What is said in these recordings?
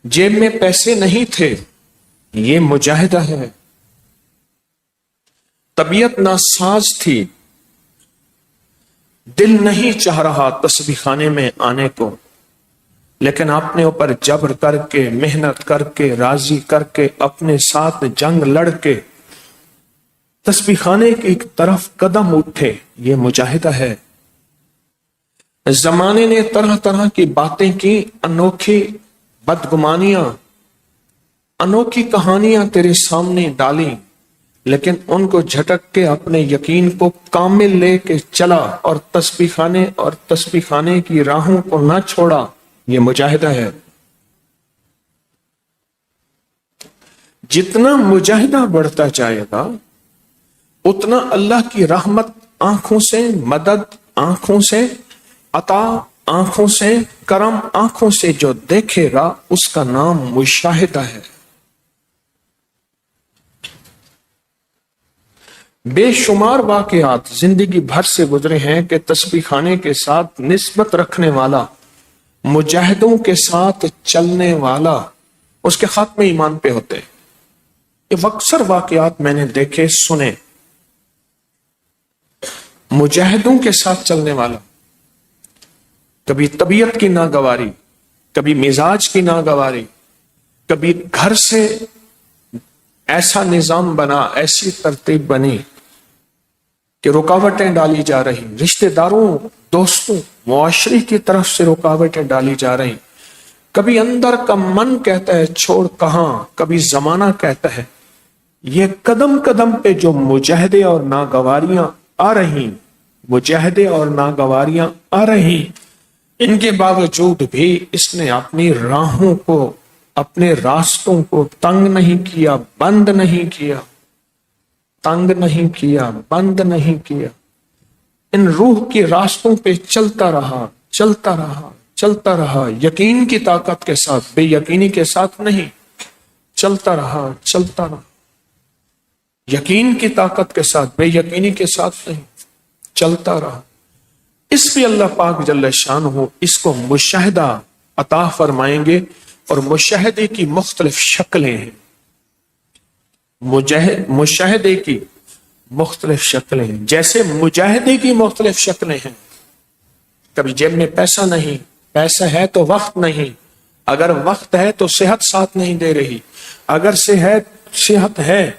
جیب میں پیسے نہیں تھے، یہ مجاہدہ ہے۔ طبیعت ناساز تھی، دل نہیں چاہ رہا تسبیح خانے میں آنے کو، لیکن اپنے اوپر جبر کر کے، محنت کر کے، راضی کر کے، اپنے ساتھ جنگ لڑ کے تسبیح خانے کی طرف قدم اٹھے، یہ مجاہدہ ہے۔ زمانے نے طرح طرح کی باتیں کی، انوکھی بدگمانیاں، انوکھی کہانیاں تیرے سامنے ڈالی، لیکن ان کو جھٹک کے اپنے یقین کو کامل لے کے چلا اور تسبیح خانے کی راہوں کو نہ چھوڑا، یہ مجاہدہ ہے۔ جتنا مجاہدہ بڑھتا جائے گا اتنا اللہ کی رحمت آنکھوں سے، مدد آنکھوں سے، عطا آنکھوں سے، کرم آنکھوں سے جو دیکھے گا اس کا نام مشاہدہ ہے۔ بے شمار واقعات زندگی بھر سے گزرے ہیں کہ تسبیح خانے کے ساتھ نسبت رکھنے والا، مجاہدوں کے ساتھ چلنے والا، اس کے خاتمے ایمان پہ ہوتے ہیں۔ یہ اکثر واقعات میں نے دیکھے، سنے۔ مجاہدوں کے ساتھ چلنے والا، کبھی طبیعت کی ناگواری، کبھی مزاج کی ناگواری، کبھی گھر سے ایسا نظام بنا، ایسی ترتیب بنی کہ رکاوٹیں ڈالی جا رہی، رشتہ داروں، دوستوں، معاشرے کی طرف سے رکاوٹیں ڈالی جا رہی۔ کبھی اندر کا من کہتا ہے چھوڑ کہاں، کبھی زمانہ کہتا ہے۔ یہ قدم قدم پہ جو مجاہدے اور ناگواریاں آ رہی، مجاہدے اور ناگواریاں آ رہی، ان کے باوجود بھی اس نے اپنی راہوں کو، اپنے راستوں کو تنگ نہیں کیا، بند نہیں کیا، تنگ نہیں کیا، بند نہیں کیا۔ ان روح کے راستوں پہ چلتا رہا، چلتا رہا، چلتا رہا، یقین کی طاقت کے ساتھ، بے یقینی کے ساتھ نہیں، چلتا رہا، چلتا رہا، یقین کی طاقت کے ساتھ، بے یقینی کے ساتھ نہیں، چلتا رہا۔ اس پہ اللہ پاک جل شانہ اس کو مشاہدہ عطا فرمائیں گے، اور مشاہدے کی مختلف شکلیں ہیں، مشاہدے کی مختلف شکلیں ہیں۔ جیسے مجاہدے کی مختلف شکلیں ہیں، کبھی جیب میں پیسہ نہیں، پیسہ ہے تو وقت نہیں، اگر وقت ہے تو صحت ساتھ نہیں دے رہی، اگر صحت ہے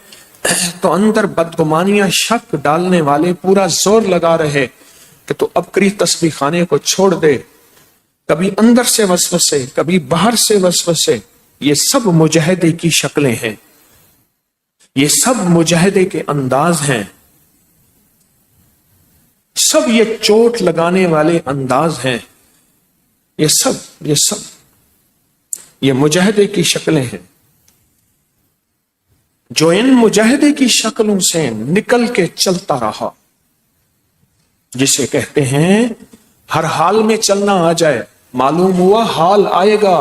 تو اندر بدگمانیاں، شک ڈالنے والے پورا زور لگا رہے کہ تو اب کری تسبیح خانے کو چھوڑ دے، کبھی اندر سے وسوسے، کبھی باہر سے وسوسے، یہ سب مجاہدے کی شکلیں ہیں، یہ سب مجاہدے کے انداز ہیں، سب یہ چوٹ لگانے والے انداز ہیں، یہ سب یہ مجاہدے کی شکلیں ہیں۔ جو ان مجاہدے کی شکلوں سے نکل کے چلتا رہا، جسے کہتے ہیں ہر حال میں چلنا آ جائے، معلوم ہوا حال آئے گا،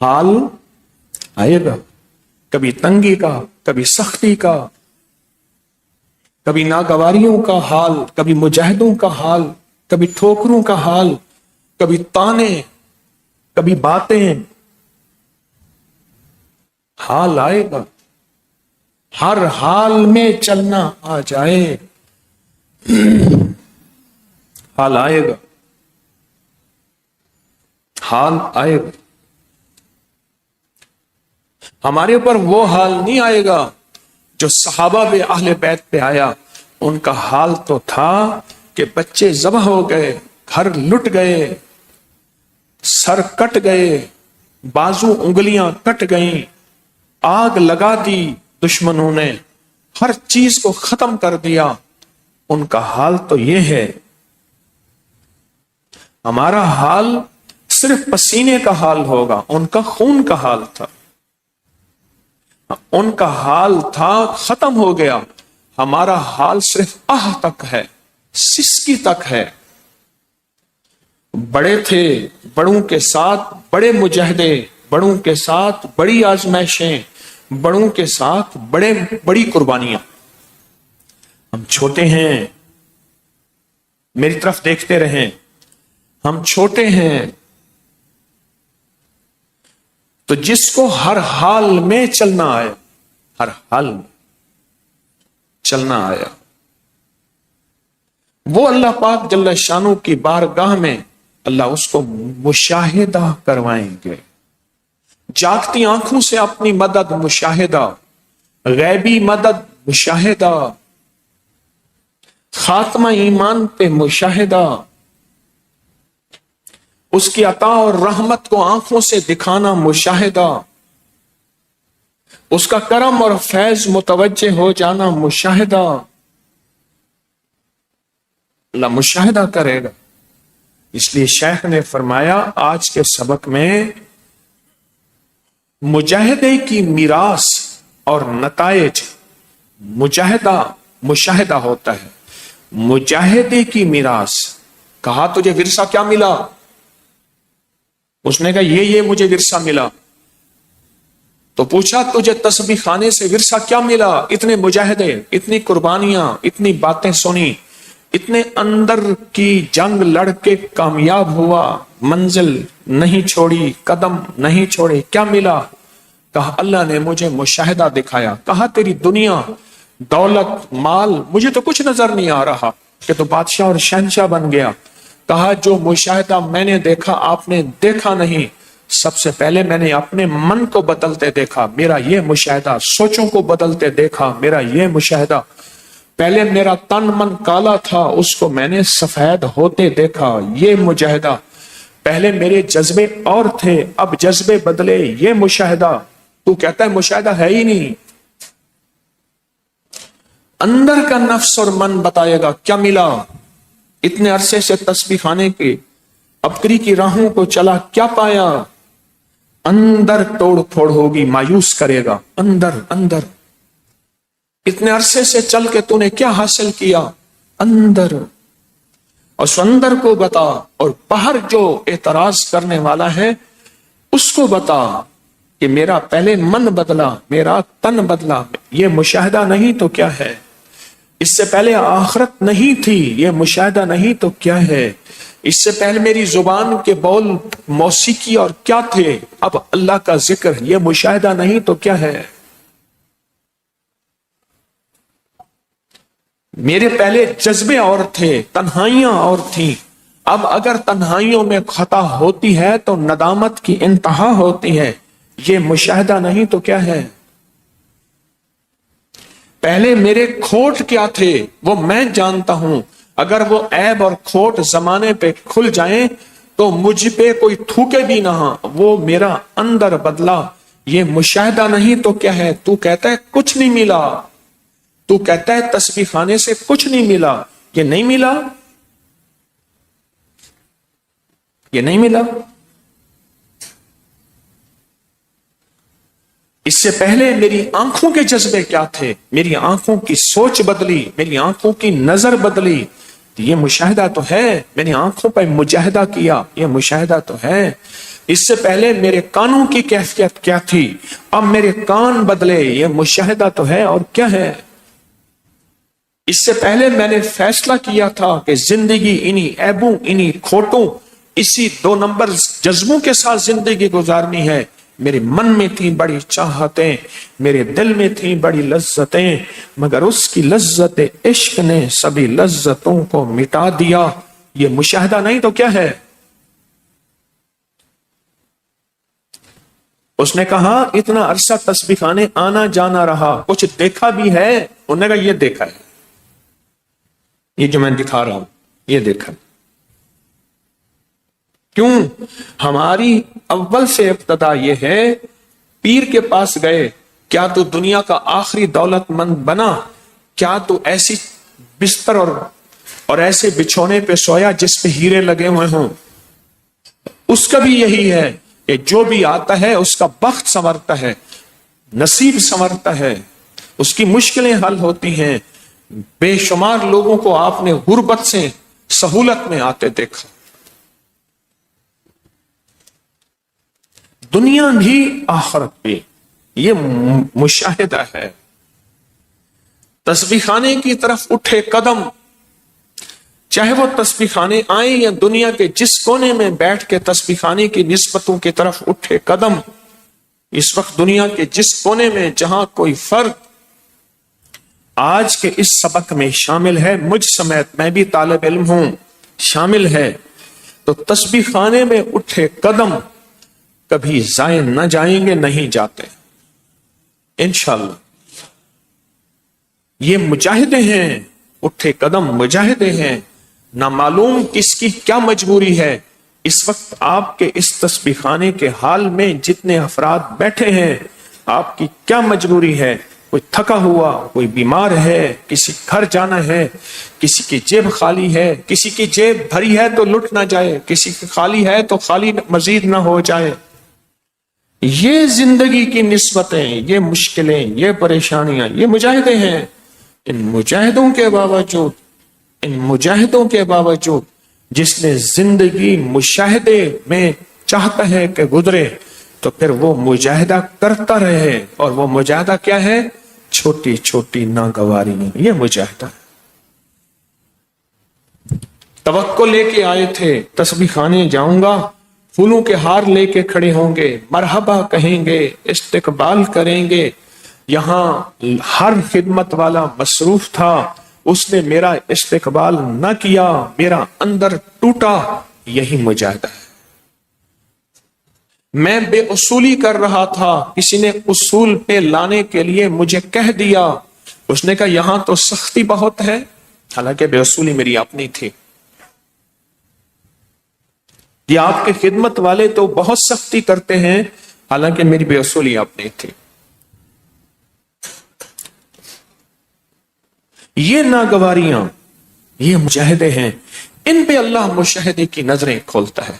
حال آئے گا، کبھی تنگی کا، کبھی سختی کا، کبھی ناگواریوں کا حال، کبھی مجاہدوں کا حال، کبھی ٹھوکروں کا حال، کبھی تانے، کبھی باتیں، حال آئے گا۔ ہر حال میں چلنا آ جائے، حال آئے گا، حال آئے گا۔ ہمارے اوپر وہ حال نہیں آئے گا جو صحابہ بے اہل بیت پہ آیا۔ ان کا حال تو تھا کہ بچے ذبح ہو گئے، گھر لٹ گئے، سر کٹ گئے، بازو انگلیاں کٹ گئیں، آگ لگا دی دشمنوں نے، ہر چیز کو ختم کر دیا۔ ان کا حال تو یہ ہے۔ ہمارا حال صرف پسینے کا حال ہوگا، ان کا خون کا حال تھا، ان کا حال تھا ختم ہو گیا۔ ہمارا حال صرف آہ تک ہے، سسکی تک ہے۔ بڑے تھے، بڑوں کے ساتھ بڑے مجاہدے، بڑوں کے ساتھ بڑی آزمائشیں، بڑوں کے ساتھ بڑی قربانیاں۔ ہم چھوٹے ہیں، میری طرف دیکھتے رہیں، ہم چھوٹے ہیں، تو جس کو ہر حال میں چلنا آیا، ہر حال میں چلنا آیا، وہ اللہ پاک جل شانہ کی بارگاہ میں اللہ اس کو مشاہدہ کروائیں گے، جاگتی آنکھوں سے اپنی مدد مشاہدہ، غیبی مدد مشاہدہ، خاتمہ ایمان پہ مشاہدہ، اس کی عطا اور رحمت کو آنکھوں سے دکھانا مشاہدہ، اس کا کرم اور فیض متوجہ ہو جانا مشاہدہ، اللہ مشاہدہ کرے گا۔ اس لیے شیخ نے فرمایا آج کے سبق میں مجاہدے کی میراث اور نتائج، مشاہدہ ہوتا ہے، مجاہدے کی میراث۔ کہا تجھے ورثہ کیا ملا؟ اس نے کہا یہ مجھے ورثہ ملا۔ تو پوچھا تجھے تسبیح خانے سے ورثہ کیا ملا؟ اتنے مجاہدے، اتنی قربانیاں، اتنی باتیں سنی، اتنے اندر کی جنگ لڑ کے کامیاب ہوا، منزل نہیں چھوڑی، قدم نہیں چھوڑے، کیا ملا؟ کہا اللہ نے مجھے مشاہدہ دکھایا۔ کہا تیری دنیا، دولت، مال، مجھے تو کچھ نظر نہیں آ رہا کہ تو بادشاہ اور شہنشاہ بن گیا۔ کہا جو مشاہدہ میں نے دیکھا آپ نے دیکھا نہیں، سب سے پہلے میں نے اپنے من کو بدلتے دیکھا، میرا یہ مشاہدہ، سوچوں کو بدلتے دیکھا، میرا یہ مشاہدہ، پہلے میرا تن من کالا تھا اس کو میں نے سفید ہوتے دیکھا، یہ مشاہدہ، پہلے میرے جذبے اور تھے اب جذبے بدلے، یہ مشاہدہ۔ تو کہتا ہے مشاہدہ ہے ہی نہیں، اندر کا نفس اور من بتائے گا کیا ملا۔ اتنے عرصے سے تسبیح خانے کے ابکری کی راہوں کو چلا، کیا پایا؟ اندر توڑ پھوڑ ہوگی، مایوس کرے گا، اندر اتنے عرصے سے چل کے تو نے کیا حاصل کیا؟ اندر، اور اس اندر کو بتا، اور باہر جو اعتراض کرنے والا ہے اس کو بتا کہ میرا پہلے من بدلا، میرا تن بدلا، یہ مشاہدہ نہیں تو کیا ہے؟ اس سے پہلے آخرت نہیں تھی، یہ مشاہدہ نہیں تو کیا ہے؟ اس سے پہلے میری زبان کے بول موسیقی اور کیا تھے، اب اللہ کا ذکر، یہ مشاہدہ نہیں تو کیا ہے؟ میرے پہلے جذبے اور تھے، تنہائیاں اور تھیں، اب اگر تنہائیوں میں خطا ہوتی ہے تو ندامت کی انتہا ہوتی ہے، یہ مشاہدہ نہیں تو کیا ہے؟ پہلے میرے کھوٹ کیا تھے وہ میں جانتا ہوں، اگر وہ عیب اور کھوٹ زمانے پہ کھل جائیں تو مجھ پہ کوئی تھوکے بھی نہ، وہ میرا اندر بدلا، یہ مشاہدہ نہیں تو کیا ہے؟ تو کہتا ہے کچھ نہیں ملا، تو کہتا ہے تسبیح خانے سے کچھ نہیں ملا، یہ نہیں ملا، یہ نہیں ملا۔ اس سے پہلے میری آنکھوں کے جذبے کیا تھے، میری آنکھوں کی سوچ بدلی، میری آنکھوں کی نظر بدلی، یہ مشاہدہ تو ہے، میں نے آنکھوں پہ مجاہدہ کیا، یہ مشاہدہ تو ہے۔ اس سے پہلے میرے کانوں کی کیفیت کیا تھی، اب میرے کان بدلے، یہ مشاہدہ تو ہے اور کیا ہے؟ اس سے پہلے میں نے فیصلہ کیا تھا کہ زندگی انہی عیبوں، انہی کھوٹوں، اسی 2 نمبر جذبوں کے ساتھ زندگی گزارنی ہے، میرے من میں تھی بڑی چاہتیں، میرے دل میں تھی بڑی لذتیں، مگر اس کی لذت عشق نے سبھی لذتوں کو مٹا دیا، یہ مشاہدہ نہیں تو کیا ہے؟ اس نے کہا اتنا عرصہ تسبیح خانے آنا جانا رہا، کچھ دیکھا بھی ہے؟ انہوں نے کہا یہ دیکھا ہے، یہ جو میں دکھا رہا ہوں یہ دیکھا۔ کیوں؟ ہماری اول سے ابتدا یہ ہے، پیر کے پاس گئے، کیا تو دنیا کا آخری دولت مند بنا؟ کیا تو ایسی بستر اور ایسے بچھونے پہ سویا جس پہ ہیرے لگے ہوئے ہوں؟ اس کا بھی یہی ہے کہ جو بھی آتا ہے اس کا بخت سنورتا ہے، نصیب سنورتا ہے، اس کی مشکلیں حل ہوتی ہیں۔ بے شمار لوگوں کو آپ نے غربت سے سہولت میں آتے دیکھا۔ دنیا بھی آخرت بھی، یہ مشاہدہ ہے۔ تسبیح خانے کی طرف اٹھے قدم، چاہے وہ تسبیح خانے آئیں یا دنیا کے جس کونے میں بیٹھ کے تسبیح خانے کی نسبتوں کی طرف اٹھے قدم، اس وقت دنیا کے جس کونے میں جہاں کوئی فرد آج کے اس سبق میں شامل ہے، مجھ سمیت میں بھی طالب علم ہوں، شامل ہے، تو تسبیح خانے میں اٹھے قدم کبھی ضائع نہ جائیں گے، نہیں جاتے انشاءاللہ۔ یہ مجاہدے ہیں، اٹھے قدم مجاہدے ہیں، نہ معلوم کس کی کیا مجبوری ہے۔ اس وقت آپ کے اس تسبیح خانے کے حال میں جتنے افراد بیٹھے ہیں، آپ کی کیا مجبوری ہے؟ کوئی تھکا ہوا، کوئی بیمار ہے، کسی گھر جانا ہے، کسی کی جیب خالی ہے، کسی کی جیب بھری ہے تو لٹ نہ جائے، کسی کی خالی ہے تو خالی مزید نہ ہو جائے۔ یہ زندگی کی نسبتیں، یہ مشکلیں، یہ پریشانیاں، یہ مجاہدے ہیں۔ ان مجاہدوں کے باوجود جس نے زندگی مشاہدے میں چاہتا ہے کہ گزرے، تو پھر وہ مجاہدہ کرتا رہے، اور وہ مجاہدہ کیا ہے؟ چھوٹی چھوٹی ناگواری، یہ مجاہدہ ہے۔ توقع لے کے آئے تھے، تسبیح خانے جاؤں گا، پھولوں کے ہار لے کے کھڑے ہوں گے، مرحبا کہیں گے، استقبال کریں گے۔ یہاں ہر خدمت والا مصروف تھا، اس نے میرا استقبال نہ کیا، میرا اندر ٹوٹا، یہی مجاہدہ ہے۔ میں بے اصولی کر رہا تھا، کسی نے اصول پہ لانے کے لیے مجھے کہہ دیا، اس نے کہا یہاں تو سختی بہت ہے، حالانکہ بے اصولی میری اپنی تھی۔ یہ آپ کے خدمت والے تو بہت سختی کرتے ہیں، حالانکہ میری بے اصولی اپنی تھی۔ یہ ناگواریاں، یہ مجاہدے ہیں، ان پہ اللہ مشاہدے کی نظریں کھولتا ہے،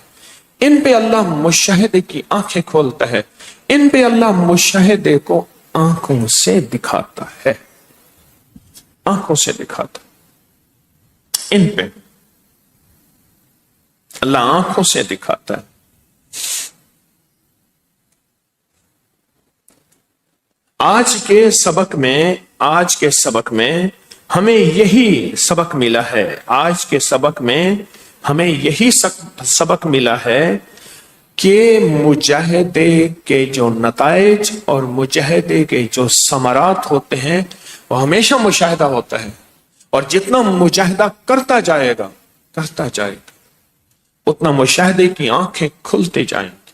ان پہ اللہ مشاہدے کی آنکھیں کھولتا ہے، ان پہ اللہ مشاہدے کو آنکھوں سے دکھاتا ہے، آنکھوں سے دکھاتا ہے، ان پہ اللہ آنکھوں سے دکھاتا ہے۔ آج کے سبق میں ہمیں یہی سبق ملا ہے، آج کے سبق میں ہمیں یہی سبق ملا ہے کہ مجاہدے کے جو نتائج اور مجاہدے کے جو ثمرات ہوتے ہیں وہ ہمیشہ مشاہدہ ہوتا ہے، اور جتنا مجاہدہ کرتا جائے گا اتنا مشاہدے کی آنکھیں کھلتے جائیں گی۔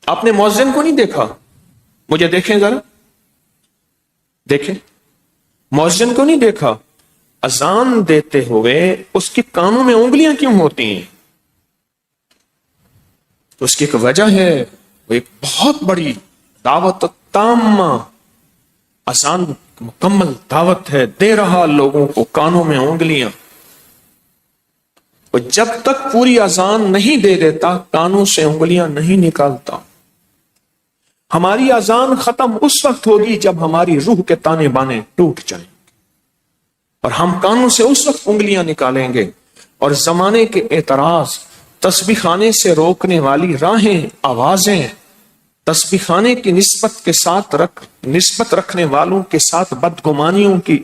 آپ نے مؤذن کو نہیں دیکھا؟ مجھے دیکھیں ذرا، دیکھیں، مؤذن کو نہیں دیکھا؟ اذان دیتے ہوئے اس کے کانوں میں انگلیاں کیوں ہوتی ہیں؟ اس کی ایک وجہ ہے، وہ ایک بہت بڑی دعوت تامہ، اذان مکمل دعوت ہے، دے رہا لوگوں کو کانوں میں انگلیاں۔ وہ جب تک پوری اذان نہیں دے دیتا کانوں سے انگلیاں نہیں نکالتا۔ ہماری اذان ختم اس وقت ہوگی جب ہماری روح کے تانے بانے ٹوٹ جائیں گے، اور ہم کانوں سے اس وقت انگلیاں نکالیں گے۔ اور زمانے کے اعتراض، تسبیح خانے سے روکنے والی راہیں، آوازیں، تسبیح خانے کی نسبت رکھنے والوں کے ساتھ بدگمانیوں کی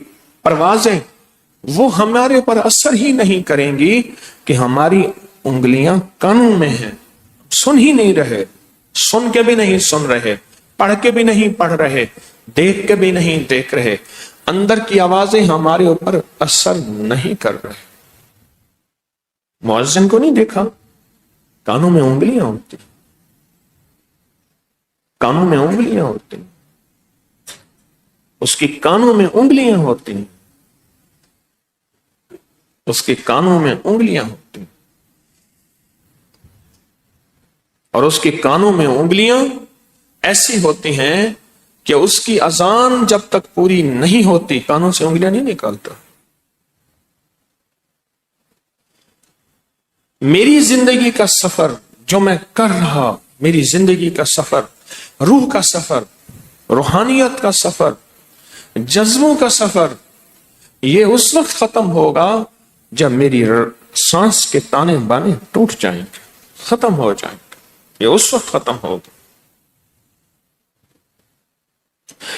پروازیں، وہ ہمارے پر اثر ہی نہیں کریں گی کہ ہماری انگلیاں کانوں میں ہیں، سن ہی نہیں رہے، سن کے بھی نہیں سن رہے، پڑھ کے بھی نہیں پڑھ رہے، دیکھ کے بھی نہیں دیکھ رہے، اندر کی آوازیں ہمارے اوپر اثر نہیں کر رہے۔ مؤذن کو نہیں دیکھا؟ کانوں میں انگلیاں ہوتی، کانوں میں انگلیاں ہوتی، اس کی کانوں میں انگلیاں ہوتی، اس کے کانوں میں انگلیاں ہوتی، اور اس کے کانوں میں انگلیاں ایسی ہوتی ہیں کہ اس کی اذان جب تک پوری نہیں ہوتی کانوں سے انگلیاں نہیں نکالتا۔ میری زندگی کا سفر جو میں کر رہا، میری زندگی کا سفر، روح کا سفر، روحانیت کا سفر، جذبوں کا سفر، یہ اس وقت ختم ہوگا جب میری سانس کے تانے بانے ٹوٹ جائیں گے، ختم ہو جائیں گے، یہ اس وقت ختم ہوگا۔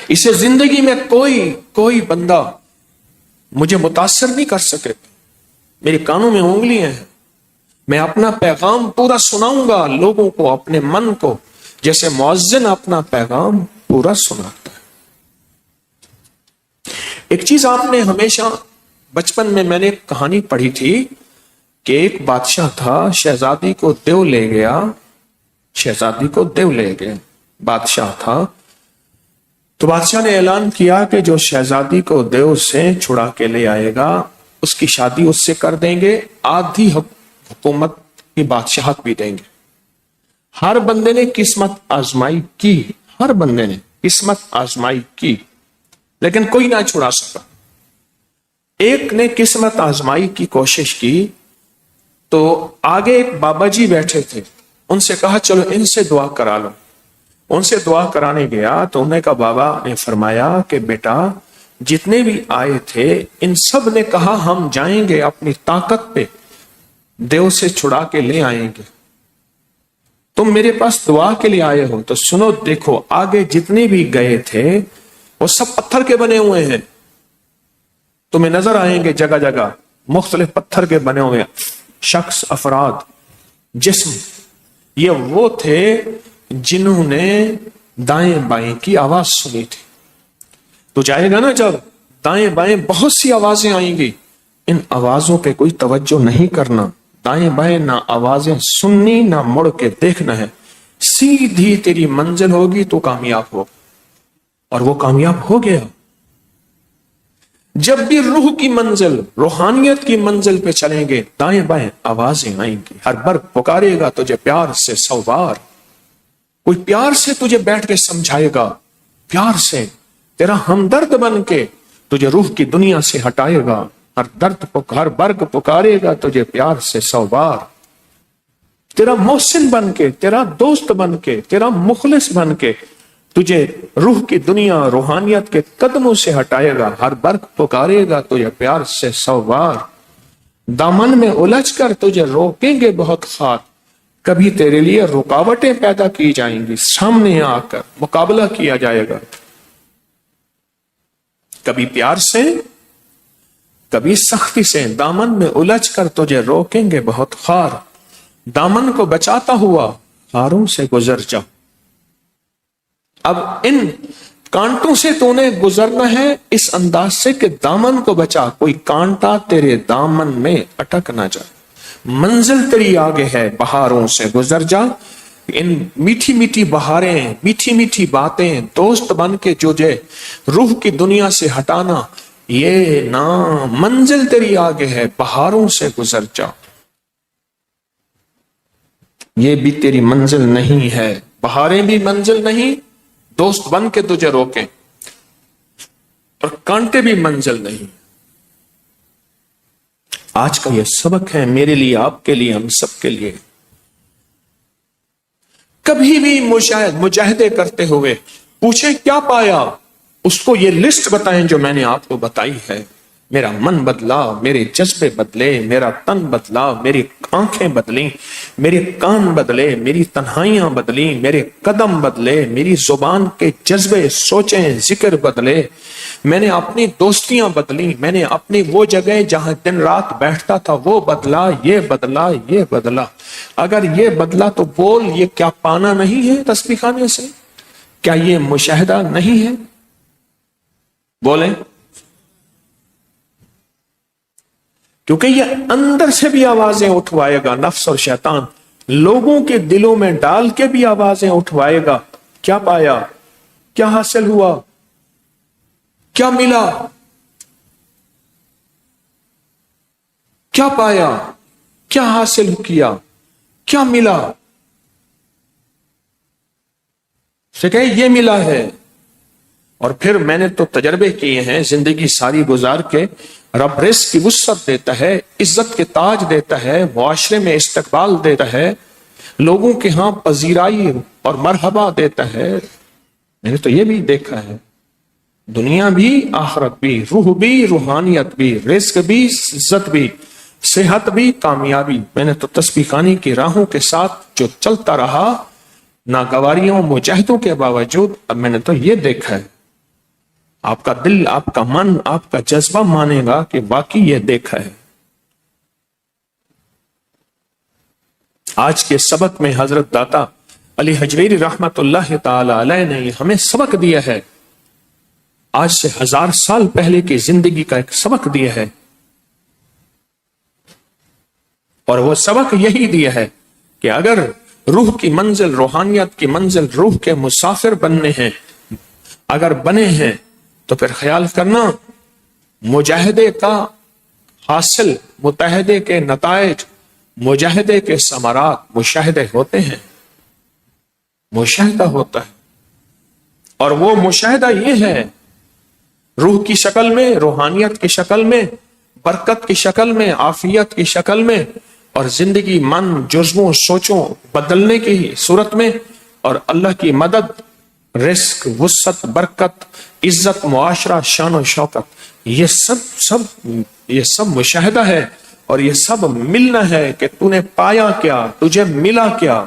اسے زندگی میں کوئی بندہ مجھے متاثر نہیں کر سکے، میرے کانوں میں انگلیاں ہیں، میں اپنا پیغام پورا سناؤں گا لوگوں کو، اپنے من کو، جیسے مؤذن اپنا پیغام پورا سناتا ہے۔ ایک چیز آپ نے ہمیشہ بچپن میں نے ایک کہانی پڑھی تھی کہ ایک بادشاہ تھا، شہزادی کو دیو لے گیا، شہزادی کو دیو لے گیا، بادشاہ تھا، تو بادشاہ نے اعلان کیا کہ جو شہزادی کو دیو سے چھڑا کے لے آئے گا اس کی شادی اس سے کر دیں گے، آدھی حکومت کی بادشاہت بھی دیں گے۔ ہر بندے نے قسمت آزمائی کی، ہر بندے نے قسمت آزمائی کی، لیکن کوئی نہ چھڑا سکا۔ ایک نے قسمت آزمائی کی کوشش کی تو آگے ایک بابا جی بیٹھے تھے، ان سے کہا چلو ان سے دعا کرا لو۔ ان سے دعا کرانے گیا تو انہیں کا بابا نے فرمایا کہ بیٹا جتنے بھی آئے تھے ان سب نے کہا ہم جائیں گے اپنی طاقت پہ دیو سے چھڑا کے لے آئیں گے، تم میرے پاس دعا کے لیے آئے ہو تو سنو دیکھو آگے جتنے بھی گئے تھے وہ سب پتھر کے بنے ہوئے ہیں، تمہیں نظر آئیں گے جگہ جگہ مختلف پتھر کے بنے ہوئے شخص، افراد، جسم۔ یہ وہ تھے جنہوں نے دائیں بائیں کی آواز سنی تھی۔ تو جائے گا نا جب دائیں بائیں بہت سی آوازیں آئیں گی، ان آوازوں پہ کوئی توجہ نہیں کرنا، دائیں بائیں نہ آوازیں سننی نہ مڑ کے دیکھنا ہے، سیدھی تیری منزل ہوگی تو کامیاب ہو، اور وہ کامیاب ہو گیا۔ جب بھی روح کی منزل، روحانیت کی منزل پہ چلیں گے دائیں بائیں آوازیں آئیں گی، ہر برق پکارے گا تجھے پیار سے 100 بار، کوئی پیار سے تجھے بیٹھ کے سمجھائے گا، پیار سے تیرا ہمدرد بن کے تجھے روح کی دنیا سے ہٹائے گا، ہر برق پکارے گا تجھے پیار سے 100 بار، تیرا محسن بن کے، تیرا دوست بن کے، تیرا مخلص بن کے تجھے روح کی دنیا، روحانیت کے قدموں سے ہٹائے گا، ہر برق پکارے گا تجھے پیار سے 100 بار، دامن میں الجھ کر تجھے روکیں گے بہت خار، کبھی تیرے لیے رکاوٹیں پیدا کی جائیں گی، سامنے آ کر مقابلہ کیا جائے گا، کبھی پیار سے کبھی سختی سے، دامن میں الجھ کر تجھے روکیں گے بہت خار، دامن کو بچاتا ہوا خاروں سے گزر جا۔ اب ان کانٹوں سے تو نے گزرنا ہے اس انداز سے کہ دامن کو بچا، کوئی کانٹا تیرے دامن میں اٹک نہ جائے، منزل تیری آگے ہے، بہاروں سے گزر جا۔ ان میٹھی میٹھی بہاریں، میٹھی میٹھی باتیں دوست بن کے جو روح کی دنیا سے ہٹانا، یہ نا منزل تیری آگے ہے، بہاروں سے گزر جا، یہ بھی تیری منزل نہیں ہے، بہاریں بھی منزل نہیں، دوست بن کے تجھے روکیں، اور کانٹے بھی منزل نہیں۔ آج کا یہ سبق ہے میرے لیے، آپ کے لیے، ہم سب کے لیے۔ کبھی بھی مجاہدے کرتے ہوئے پوچھیں کیا پایا، اس کو یہ لسٹ بتائیں جو میں نے آپ کو بتائی ہے۔ میرا من بدلا، میرے جذبے بدلے، میرا تن بدلا، میری آنکھیں بدلیں، میرے کان بدلے، میری تنہائیاں بدلیں، میرے قدم بدلے، میری زبان کے جذبے، سوچیں، ذکر بدلے، میں نے اپنی دوستیاں بدلیں، میں نے اپنی وہ جگہ جہاں دن رات بیٹھتا تھا وہ بدلا، یہ بدلا، یہ بدلا۔ اگر یہ بدلا تو بول، یہ کیا پانا نہیں ہے تسبیح خانے سے؟ کیا یہ مشاہدہ نہیں ہے؟ بولیں، کیونکہ یہ اندر سے بھی آوازیں اٹھوائے گا، نفس اور شیطان لوگوں کے دلوں میں ڈال کے بھی آوازیں اٹھوائے گا۔ کیا پایا، کیا حاصل ہوا، کیا ملا، کیا پایا، کیا حاصل کیا، کیا ملا، سے کہے یہ ملا ہے۔ اور پھر میں نے تو تجربے کیے ہیں زندگی ساری گزار کے، رب رزق کی وسعت دیتا ہے، عزت کے تاج دیتا ہے، معاشرے میں استقبال دیتا ہے، لوگوں کے ہاں پذیرائی اور مرحبا دیتا ہے۔ میں نے تو یہ بھی دیکھا ہے، دنیا بھی، آخرت بھی، روح بھی، روحانیت بھی، رزق بھی، عزت بھی، صحت بھی، کامیابی۔ میں نے تو تسبیح خانی کی راہوں کے ساتھ جو چلتا رہا، ناگواریوں مجاہدوں کے باوجود، اب میں نے تو یہ دیکھا ہے، آپ کا دل، آپ کا من، آپ کا جذبہ مانے گا کہ واقعی یہ دیکھا ہے۔ آج کے سبق میں حضرت داتا علی حجویری رحمت اللہ تعالی علیہ نے ہمیں سبق دیا ہے، آج سے 1000 سال پہلے کی زندگی کا ایک سبق دیا ہے، اور وہ سبق یہی دیا ہے کہ اگر روح کی منزل، روحانیت کی منزل، روح کے مسافر بننے ہیں، اگر بنے ہیں تو پھر خیال کرنا مجاہدے کا حاصل، متحدے کے نتائج، مجاہدے کے ثمرات مشاہدے ہوتے ہیں، مشاہدہ ہوتا ہے، اور وہ مشاہدہ یہ ہے روح کی شکل میں، روحانیت کی شکل میں، برکت کی شکل میں، عافیت کی شکل میں، اور زندگی، من، جذبوں، سوچوں بدلنے کی صورت میں، اور اللہ کی مدد، رزق، وسعت، برکت، عزت، معاشرہ، شان و شوکت، یہ سب مشاہدہ ہے، اور یہ سب ملنا ہے کہ تو نے پایا کیا، تجھے ملا کیا،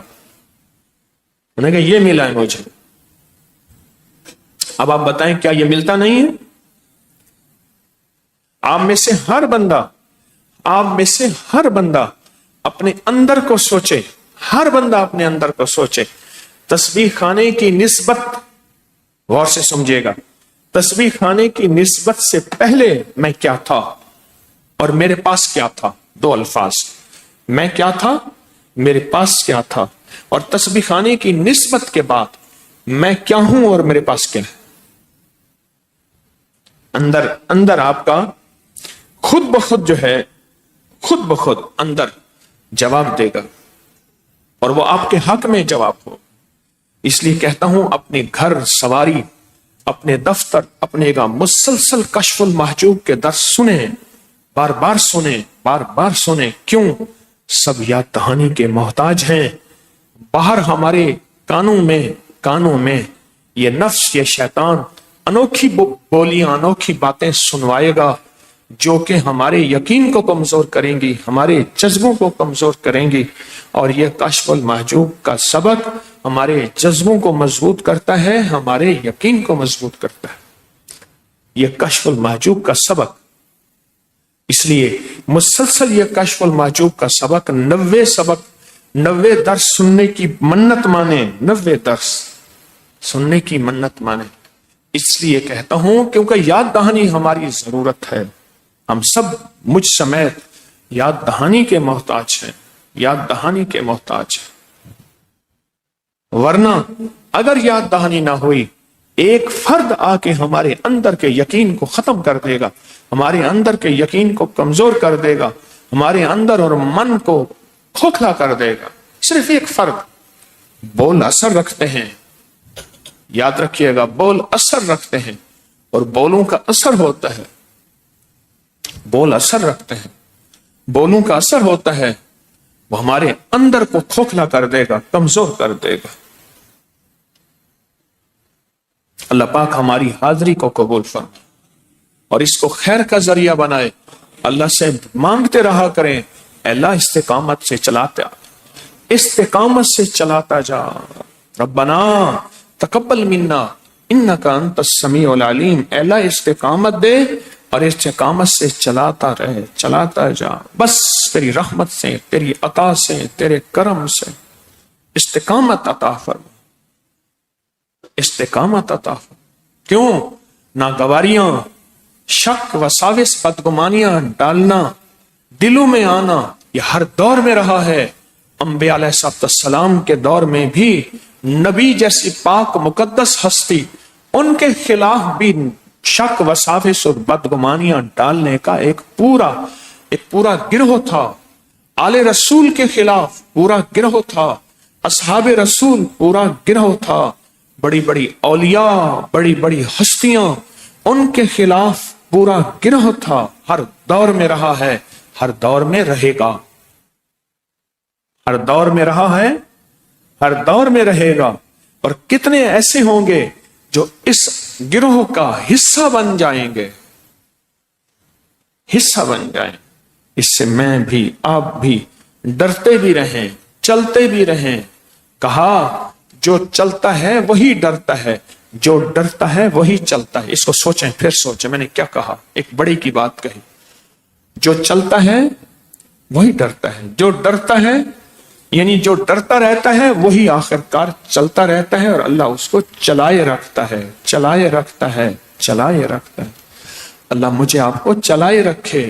انہوں نے کہا یہ ملا ہے مجھے۔ اب آپ بتائیں کیا یہ ملتا نہیں ہے؟ آپ میں سے ہر بندہ اپنے اندر کو سوچے، ہر بندہ اپنے اندر کو سوچے، تسبیح خانے کی نسبت، غور سے سمجھے گا، تسبیح خانے کی نسبت سے پہلے میں کیا تھا اور میرے پاس کیا تھا؟ 2 الفاظ، میں کیا تھا، میرے پاس کیا تھا، اور تسبیح خانے کی نسبت کے بعد میں کیا ہوں اور میرے پاس کیا ہے۔ اندر آپ کا خود بخود جو ہے، خود بخود اندر جواب دے گا، اور وہ آپ کے حق میں جواب ہو۔ اس لیے کہتا ہوں اپنے گھر سواری، اپنے دفتر، اپنے گاہ مسلسل کشف المحجوب کے درس سنیں، بار بار سنیں، بار بار سنیں۔ کیوں؟ سب یاد دہانی کے محتاج ہیں۔ باہر ہمارے کانوں میں یہ نفس، یہ شیطان انوکھی بولیاں، انوکھی باتیں سنوائے گا جو کہ ہمارے یقین کو کمزور کریں گی، ہمارے جذبوں کو کمزور کریں گی، اور یہ کشف المحجوب کا سبق ہمارے جذبوں کو مضبوط کرتا ہے، ہمارے یقین کو مضبوط کرتا ہے، یہ کشف المحجوب کا سبق۔ اس لیے مسلسل یہ کشف المحجوب کا سبق 90 درس سننے کی منت مانے، 90 درس سننے کی منت مانے۔ اس لیے کہتا ہوں کیونکہ یاد دہانی ہماری ضرورت ہے، ہم سب مجھ سمیت یاد دہانی کے محتاج ہیں، یاد دہانی کے محتاج ہیں۔ ورنہ اگر یاد دہانی نہ ہوئی، ایک فرد آ کے ہمارے اندر کے یقین کو ختم کر دے گا، ہمارے اندر کے یقین کو کمزور کر دے گا، ہمارے اندر اور من کو کھوکھلا کر دے گا۔ صرف ایک فرد۔ بول اثر رکھتے ہیں، یاد رکھیے گا، بول اثر رکھتے ہیں، اور بولوں کا اثر ہوتا ہے، بول اثر رکھتے ہیں، بولوں کا اثر ہوتا ہے، وہ ہمارے اندر کو کھوکھلا کر دے گا، کمزور کر دے گا۔ اللہ پاک ہماری حاضری کو قبول فرمائے اور اس کو خیر کا ذریعہ بنائے۔ اللہ سے مانگتے رہا کریں، اے اللہ استقامت سے چلاتا جا، ربنا تقبل منا انک انت السمیع العلیم۔ اے اللہ استقامت دے اور استقامت سے چلاتا رہے، چلاتا جا، بس تیری رحمت سے، تیری عطا سے، تیرے کرم سے استقامت عطا فرما، استقامت عطا فرما۔ کیوں؟ ناگواریاں، شک، وساوس، بدگمانیاں ڈالنا، دلوں میں آنا، یہ ہر دور میں رہا ہے۔ انبیاء علیہ السلام کے دور میں بھی نبی جیسی پاک مقدس ہستی، ان کے خلاف بھی شک، وساوس اور بدگمانیاں ڈالنے کا ایک پورا گروہ تھا۔ آل رسول کے خلاف پورا گروہ تھا، اصحاب رسول پورا گروہ تھا، بڑی بڑی اولیاء، بڑی بڑی ہستیاں، ان کے خلاف پورا گروہ تھا۔ ہر دور میں رہا ہے، ہر دور میں رہے گا، ہر دور میں رہا ہے، ہر دور میں رہے گا۔ اور کتنے ایسے ہوں گے جو اس گروہ کا حصہ بن جائیں گے، حصہ بن جائیں۔ اس سے میں بھی، آپ بھی ڈرتے بھی رہیں، چلتے بھی رہیں۔ کہا جو چلتا ہے وہی ڈرتا ہے، جو ڈرتا ہے وہی چلتا ہے۔ اس کو سوچیں، پھر سوچیں، میں نے کیا کہا؟ ایک بڑی کی بات کہی۔ جو چلتا ہے وہی ڈرتا ہے، جو ڈرتا ہے یعنی جو ڈرتا رہتا ہے وہی آخرکار چلتا رہتا ہے، اور اللہ اس کو چلائے رکھتا ہے، چلائے رکھتا ہے، چلائے رکھتا ہے۔ اللہ مجھے آپ کو چلائے رکھے،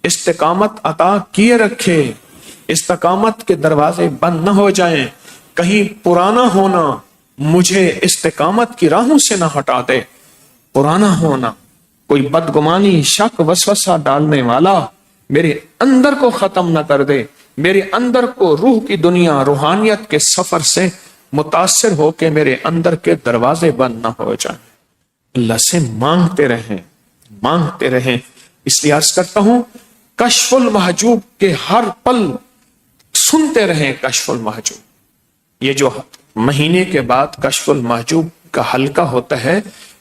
استقامت عطا کیے رکھے، استقامت کے دروازے بند نہ ہو جائیں، کہیں پرانا ہونا مجھے استقامت کی راہوں سے نہ ہٹا دے، پرانا ہونا، کوئی بدگمانی، شک، وسوسہ ڈالنے والا میرے اندر کو ختم نہ کر دے، میرے اندر کو روح کی دنیا، روحانیت کے سفر سے متاثر ہو کے میرے اندر کے دروازے بند نہ ہو جائیں۔ اللہ سے مانگتے رہیں، مانگتے رہیں۔ اس لیے عرض کرتا ہوں کشف المحجوب کے ہر پل سنتے رہیں، کشف المحجوب، یہ جو مہینے کے بعد کشف المحجوب کا حلقہ ہوتا ہے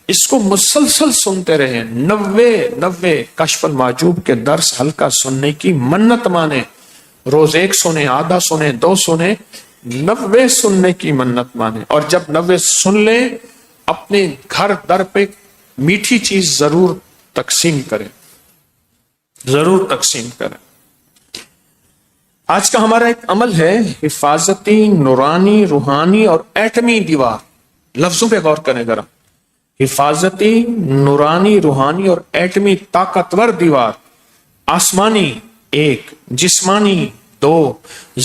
اس کو مسلسل سنتے رہیں، 90 کشف المحجوب کے درس حلقہ سننے کی منت مانے، روز 1 سنیں، آدھا سنیں، 2 سنیں، 90 سننے کی منت مانے، اور جب 90 سن لیں اپنے گھر در پہ میٹھی چیز ضرور تقسیم کریں، ضرور تقسیم کریں۔ آج کا ہمارا ایک عمل ہے حفاظتی، نورانی، روحانی اور ایٹمی دیوار۔ لفظوں پہ غور کریں ذرا، حفاظتی، نورانی، روحانی اور ایٹمی طاقتور دیوار، آسمانی 1، جسمانی 2،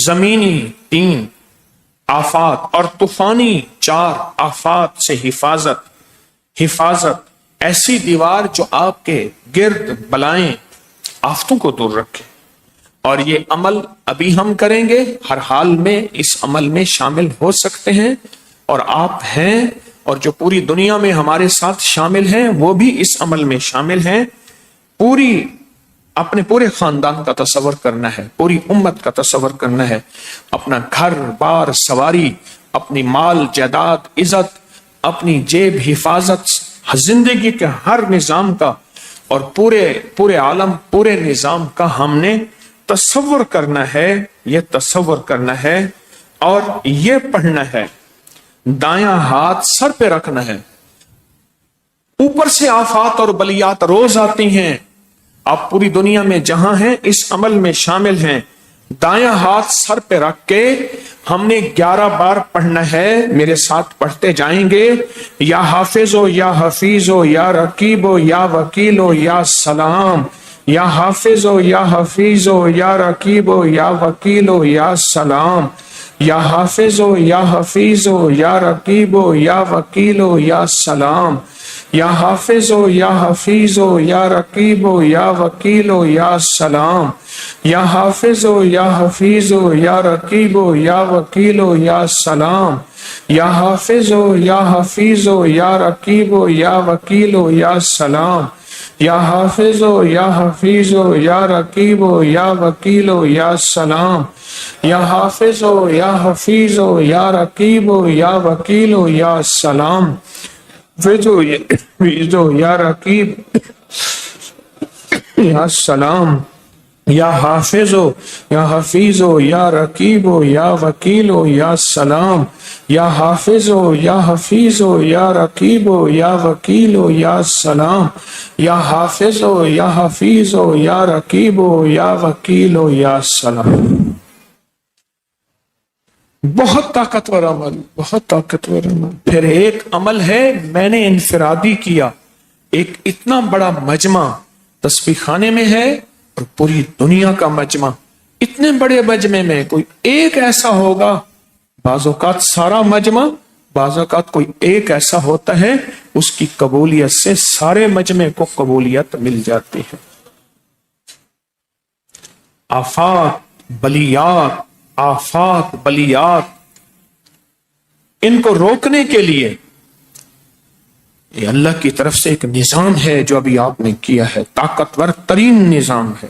زمینی 3، آفات اور طوفانی 4، آفات سے حفاظت، حفاظت ایسی دیوار جو آپ کے گرد بلائیں، آفتوں کو دور رکھے۔ اور یہ عمل ابھی ہم کریں گے، ہر حال میں اس عمل میں شامل ہو سکتے ہیں، اور آپ ہیں، اور جو پوری دنیا میں ہمارے ساتھ شامل ہیں وہ بھی اس عمل میں شامل ہیں۔ اپنے پورے خاندان کا تصور کرنا ہے، پوری امت کا تصور کرنا ہے، اپنا گھر بار سواری، اپنی مال جائیداد عزت، اپنی جیب حفاظت، زندگی کے ہر نظام کا اور پورے عالم، پورے نظام کا ہم نے تصور کرنا ہے، یہ تصور کرنا ہے، اور یہ پڑھنا ہے، دایاں ہاتھ سر پہ رکھنا ہے۔ اوپر سے آفات اور بلیات روز آتی ہیں، آپ پوری دنیا میں جہاں ہیں اس عمل میں شامل ہیں، دایاں ہاتھ سر پہ رکھ کے ہم نے 11 بار پڑھنا ہے، میرے ساتھ پڑھتے جائیں گے۔ یا حافظ ہو یا حفیظ ہو یا رقیب ہو یا وکیل ہو یا سلام، یا حافظ ہو یا حفیظ ہو یا رقیب ہو یا وکیل ہو یا سلام، یا حافظ ہو یا حفیظ ہو یا رقیب ہو یا وکیل ہو یا سلام، یا حافظ ہو یا حفیظ ہو یا رقیب ہو یا وکیل ہو یا سلام، یا حافظ ہو یا حفیظ ہو یا رقیب ہو یا وکیل ہو یا سلام، یا حافظ ہو یا حفیظ ہو یا رقیب ہو یا وکیل ہو یا سلام، یا حافظ ہو یا حفیظ ہو یا رقیب ہو یا وکیل ہو یا سلام، یا حافظ ہو یا حفیظ ہو یا رقیب ہو یا وکیل ہو یا سلام، حفیظ ہو یا رقیب یا سلام، یا حافظ ہو یا حفیظ ہو یا رقیب ہو یا وکیل ہو یا سلام، یا حافظ ہو یا حفیظ ہو یا رقیب ہو یا وکیل ہو یا سلام، یا حافظ ہو یا حفیظ ہو یا رقیب ہو یا وکیل ہو یا سلام۔ بہت طاقتور عمل، بہت طاقتور عمل۔ پھر ایک عمل ہے میں نے انفرادی کیا، ایک اتنا بڑا مجمع تسبیح خانے میں ہے اور پوری دنیا کا مجمع، اتنے بڑے مجمع میں کوئی ایک ایسا ہوگا، بعض اوقات سارا مجمع، بعض اوقات کوئی ایک ایسا ہوتا ہے، اس کی قبولیت سے سارے مجمع کو قبولیت مل جاتی ہے۔ آفات بلیات، آفات بلیات، ان کو روکنے کے لیے یہ اللہ کی طرف سے ایک نظام ہے جو ابھی آپ نے کیا ہے، طاقتور ترین نظام ہے،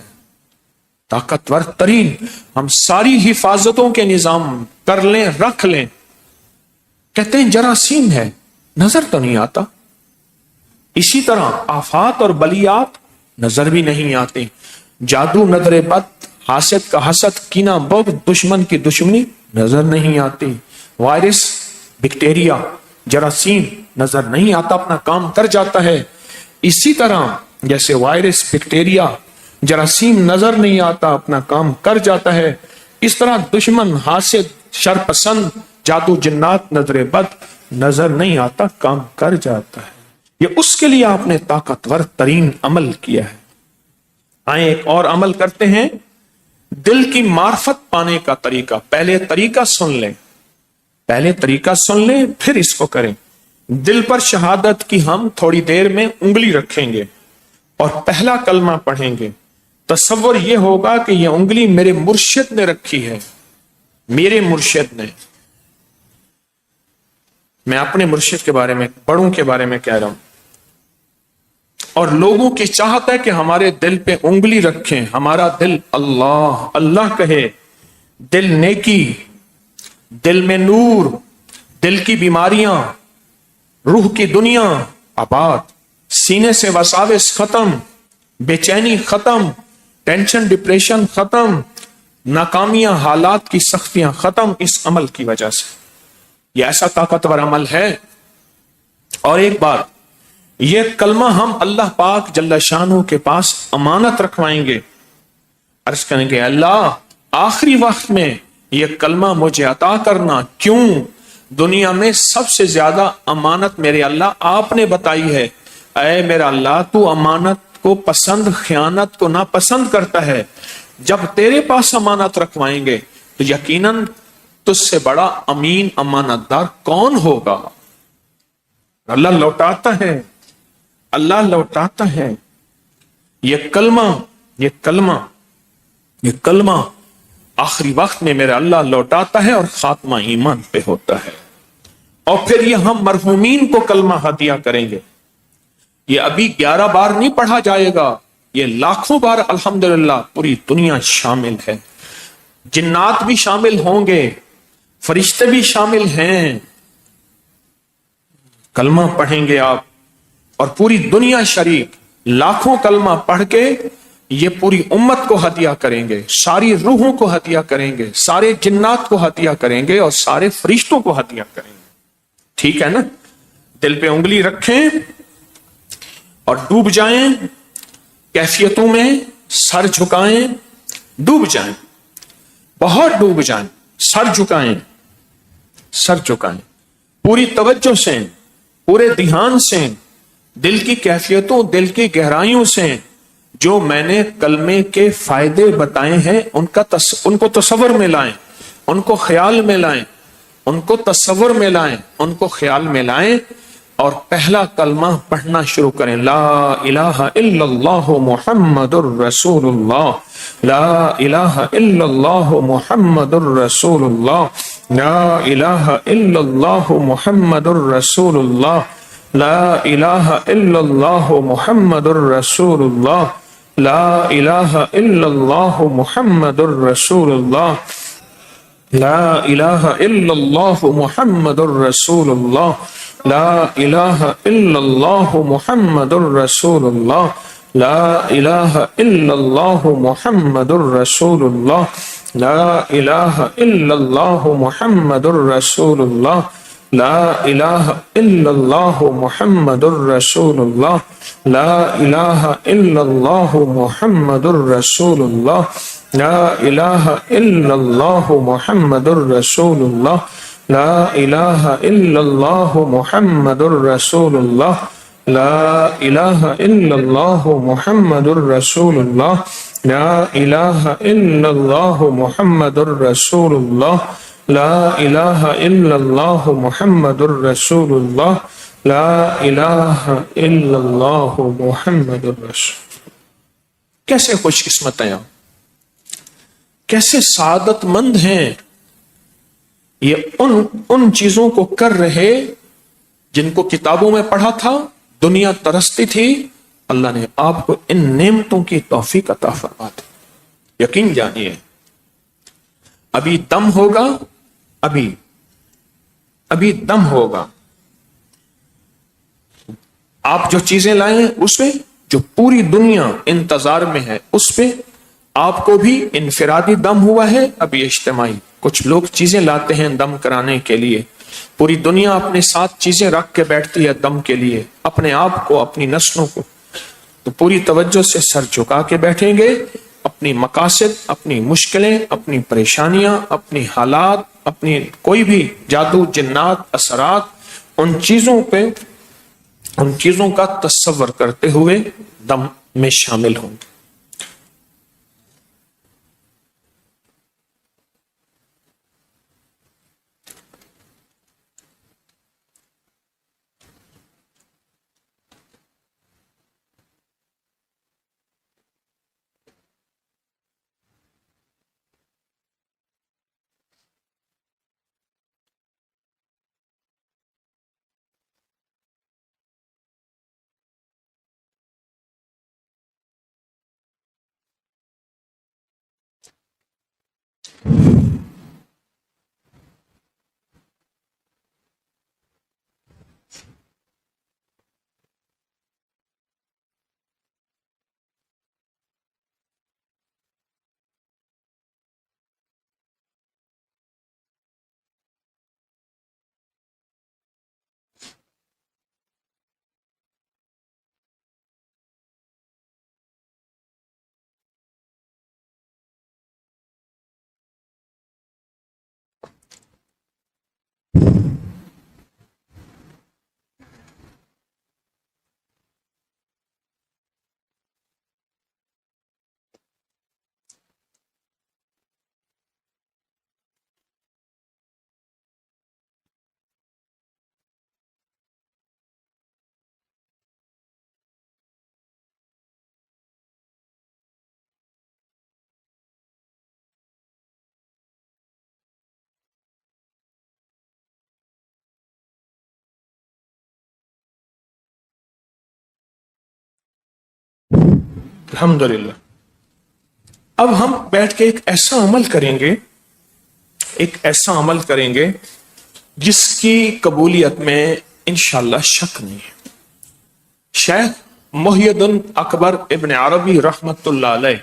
طاقتور ترین۔ ہم ساری حفاظتوں کے نظام کر لیں، رکھ لیں، کہتے ہیں جراثیم ہے، نظر تو نہیں آتا۔ اسی طرح آفات اور بلیات نظر بھی نہیں آتے، جادو، نظر بد، حاسد کا حسد، کینہ بغض، دشمن کی دشمنی نظر نہیں آتی، وائرس، بیکٹیریا، جراثیم نظر نہیں آتا، اپنا کام کر جاتا ہے۔ اسی طرح جیسے وائرس، بیکٹیریا، جراثیم نظر نہیں آتا، اپنا کام کر جاتا ہے، اس طرح دشمن، حاسد، شرپسند، جادو جنات، نظر بد نظر نہیں آتا، کام کر جاتا ہے۔ یہ اس کے لیے آپ نے طاقتور ترین عمل کیا ہے۔ آئیں ایک اور عمل کرتے ہیں، دل کی معرفت پانے کا طریقہ۔ پہلے طریقہ سن لیں، پہلے طریقہ سن لیں، پھر اس کو کریں۔ دل پر شہادت کی ہم تھوڑی دیر میں انگلی رکھیں گے اور پہلا کلمہ پڑھیں گے۔ تصور یہ ہوگا کہ یہ انگلی میرے مرشد نے رکھی ہے، میرے مرشد نے۔ میں اپنے مرشد کے بارے میں، بڑوں کے بارے میں کہہ رہا ہوں، اور لوگوں کی چاہت ہے کہ ہمارے دل پہ انگلی رکھیں، ہمارا دل اللہ اللہ کہے، دل نیکی، دل میں نور، دل کی بیماریاں، روح کی دنیا آباد، سینے سے وساوس ختم، بے چینی ختم، ٹینشن ڈپریشن ختم، ناکامیاں، حالات کی سختیاں ختم، اس عمل کی وجہ سے۔ یہ ایسا طاقتور عمل ہے۔ اور ایک بات، یہ کلمہ ہم اللہ پاک جل شانہ کے پاس امانت رکھوائیں گے، عرض کریں گے اللہ آخری وقت میں یہ کلمہ مجھے عطا کرنا۔ کیوں؟ دنیا میں سب سے زیادہ امانت میرے اللہ آپ نے بتائی ہے۔ اے میرا اللہ، تو امانت کو پسند، خیانت کو ناپسند کرتا ہے۔ جب تیرے پاس امانت رکھوائیں گے تو یقیناً تجھ سے بڑا امین امانت دار کون ہوگا؟ اللہ لوٹاتا ہے، اللہ لوٹاتا ہے۔ یہ کلمہ آخری وقت میں میرا اللہ لوٹاتا ہے اور خاتمہ ایمان پہ ہوتا ہے۔ اور پھر یہ ہم مرحومین کو کلمہ ہدیہ کریں گے۔ یہ ابھی 11 بار نہیں پڑھا جائے گا، یہ لاکھوں بار الحمدللہ پوری دنیا شامل ہے۔ جنات بھی شامل ہوں گے، فرشتے بھی شامل ہیں۔ کلمہ پڑھیں گے آپ اور پوری دنیا شریک لاکھوں کلمہ پڑھ کے یہ پوری امت کو ہدیہ کریں گے، ساری روحوں کو ہدیہ کریں گے، سارے جنات کو ہدیہ کریں گے اور سارے فرشتوں کو ہدیہ کریں گے۔ ٹھیک ہے نا؟ دل پہ انگلی رکھیں اور ڈوب جائیں کیفیتوں میں، سر جھکائیں، ڈوب جائیں، بہت ڈوب جائیں، سر جھکائیں، سر جھکائیں، پوری توجہ سے، پورے دھیان سے، دل کی کیفیتوں، دل کی گہرائیوں سے جو میں نے کلمے کے فائدے بتائے ہیں ان کو تصور میں لائیں، ان کو خیال میں لائیں، ان کو تصور میں لائیں، ان کو خیال میں لائیں اور پہلا کلمہ پڑھنا شروع کریں۔ لا الہ الا اللہ محمد الرسول اللہ، لا الہ الا اللہ محمد الرسول اللہ، لا الہ الا اللہ محمد الرسول اللہ، لا الہ الا اللہ محمد الرسول اللہ، لا الہ الا اللہ محمد الرسول اللہ، لا الہ الا اللہ محمد الرسول اللہ، لا الہ الا اللہ محمد الرسول اللہ، لا الہ الا اللہ محمد الرسول اللہ، لا الہ الا اللہ محمد الرسول اللہ، لا الہ الا اللہ محمد الرسول اللہ، لا الہ الا اللہ محمد الرسول اللہ، لا الہ الا اللہ محمد الرسول اللہ، لا الہ الا اللہ محمد الرسول اللہ، لا الہ الا اللہ محمد الرسول اللہ، لا الہ الا اللہ محمد الرسول اللہ، لا الہ الا اللہ محمد الرسول اللہ، لا الہ الا اللہ محمد الرسول۔ کیسے خوش قسمت ہیں، کیسے سعادت مند ہیں یہ ان چیزوں کو کر رہے جن کو کتابوں میں پڑھا تھا، دنیا ترستی تھی، اللہ نے آپ کو ان نعمتوں کی توفیق عطا فرما دی۔ یقین جانیے ابھی دم ہوگا، ابھی دم ہوگا۔ آپ جو چیزیں لائیں اس پہ، جو پوری دنیا انتظار میں ہے اس پہ آپ کو بھی انفرادی دم ہوا ہے، ابھی اجتماعی کچھ لوگ چیزیں لاتے ہیں دم کرانے کے لیے۔ پوری دنیا اپنے ساتھ چیزیں رکھ کے بیٹھتی ہے دم کے لیے، اپنے آپ کو، اپنی نسلوں کو۔ تو پوری توجہ سے سر جھکا کے بیٹھیں گے اپنی مقاصد، اپنی مشکلیں، اپنی پریشانیاں، اپنی حالات، اپنی کوئی بھی جادو جنات اثرات، ان چیزوں کا تصور کرتے ہوئے دم میں شامل ہوں گے۔ الحمدللہ۔ اب ہم بیٹھ کے ایک ایسا عمل کریں گے جس کی قبولیت میں انشاءاللہ شک نہیں ہے۔ شیخ محی الدین اکبر ابن عربی رحمت اللہ علیہ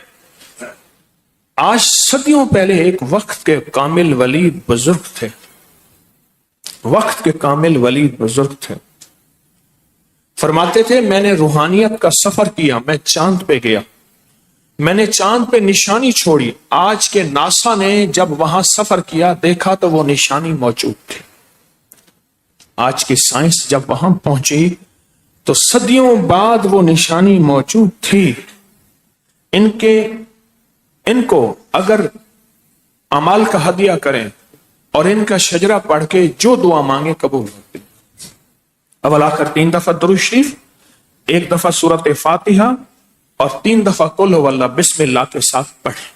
آج صدیوں پہلے ایک وقت کے کامل ولی بزرگ تھے۔ فرماتے تھے میں نے روحانیت کا سفر کیا، میں چاند پہ گیا، میں نے چاند پہ نشانی چھوڑی۔ آج کے ناسا نے جب وہاں سفر کیا دیکھا تو وہ نشانی موجود تھی۔ آج کی سائنس جب وہاں پہنچی تو صدیوں بعد وہ نشانی موجود تھی۔ ان کو اگر اعمال کا ہدیہ کریں اور ان کا شجرہ پڑھ کے جو دعا مانگے قبول ہوتی۔ اول آخر 3 دفعہ درود شریف، 1 دفعہ سورۃ فاتحہ اور 3 دفعہ قل هو اللہ بسم اللہ کے ساتھ پڑھیں۔